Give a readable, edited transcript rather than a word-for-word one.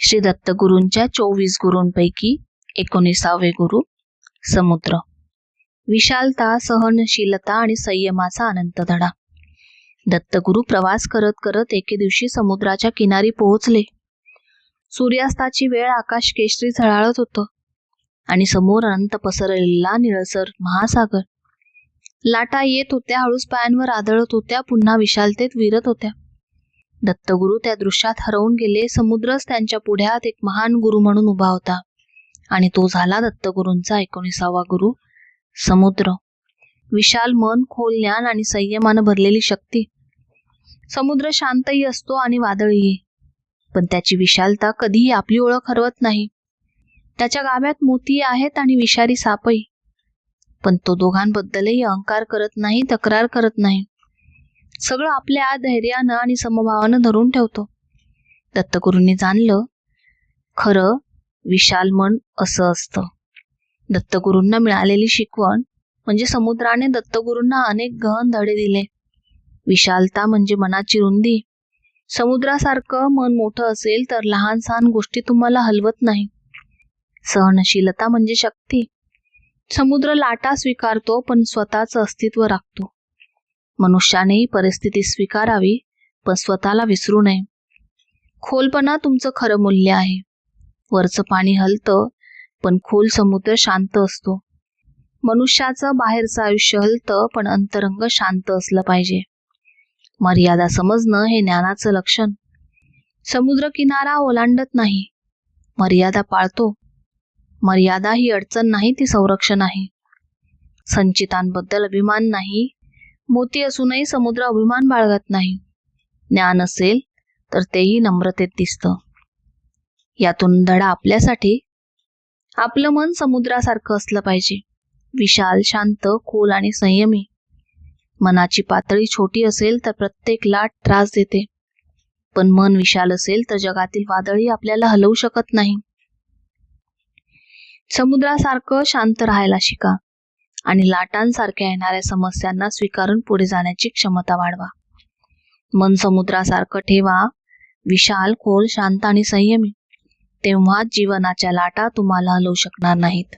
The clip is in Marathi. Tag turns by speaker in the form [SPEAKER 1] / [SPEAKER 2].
[SPEAKER 1] श्री दत्तगुरूंच्या 24 गुरूंपैकी 19वे गुरु समुद्र. विशालता, सहनशीलता आणि संयमाचा अनंत धडा. दत्तगुरु प्रवास करत करत एके दिवशी समुद्राच्या किनारी पोहोचले. सूर्यास्ताची वेळ, आकाश केशरी झळाळत होतं आणि समोर अनंत पसरलेला निळसर महासागर. लाटा येत होत्या, हळूच पायांवर आदळत होत्या, पुन्हा विशालतेत विरत होत्या. दत्तगुरु त्या दृश्यात हरवून गेले. समुद्रच त्यांच्या पुढ्यात एक महान गुरु म्हणून उभा होता आणि तो झाला दत्तगुरूंचा 19वा गुरु समुद्र. विशाल मन, खोल ज्ञान आणि संयमानं भरलेली शक्ती. समुद्र शांतही असतो आणि वादळीही, पण त्याची विशालता कधीही आपली ओळख हरवत नाही. त्याच्या गाभ्यात मोती आहेत आणि विषारी सापही, पण तो दोघांबद्दलही अहंकार करत नाही, तक्रार करत नाही. सगळं आपल्या धैर्यानं आणि समभावानं धरून ठेवतो. दत्तगुरूंनी जाणलं, खरं विशाल मन असं असतं. दत्तगुरूंना मिळालेली शिकवण म्हणजे समुद्राने दत्तगुरूंना अनेक गहन धडे दिले. विशालता म्हणजे मनाची रुंदी. समुद्रासारखं मन मोठं असेल तर लहान सहान गोष्टी तुम्हाला हलवत नाही. सहनशीलता म्हणजे शक्ती. समुद्र लाटा स्वीकारतो पण स्वतःचं अस्तित्व राखतो. मनुष्यानेही परिस्थिती स्वीकारावी पण स्वतःला विसरू नये. खोलपणा तुमचं खरं मूल्य आहे. वरचं पाणी हलतं पण खोल समुद्र शांत असतो. मनुष्याचं बाहेरचं आयुष्य हलतं पण अंतरंग शांत असलं पाहिजे. मर्यादा समजणं हे ज्ञानाचं लक्षण. समुद्र किनारा ओलांडत नाही, मर्यादा पाळतो. मर्यादा ही अडचण नाही, ती संरक्षण आहे. संचितांबद्दल अभिमान नाही. मोती असूनही समुद्र अभिमान बाळगत नाही. ज्ञान असेल तर तेही नम्रतेत दिसतं. यातून धडा आपल्यासाठी, आपलं मन समुद्रासारखं असलं पाहिजे. विशाल, शांत, खोल आणि संयमी. मनाची पातळी छोटी असेल तर प्रत्येक लाट त्रास देते, पण मन विशाल असेल तर जगातील वादळी आपल्याला हलवू शकत नाही. समुद्रासारखं शांत राहायला शिका आणि लाटांसारख्या येणाऱ्या समस्यांना स्वीकारून पुढे जाण्याची क्षमता वाढवा. मन समुद्रासारखं ठेवा, विशाल, खोल, शांत आणि संयमी. तेव्हा जीवनाच्या लाटा तुम्हाला हलवू शकणार नाहीत.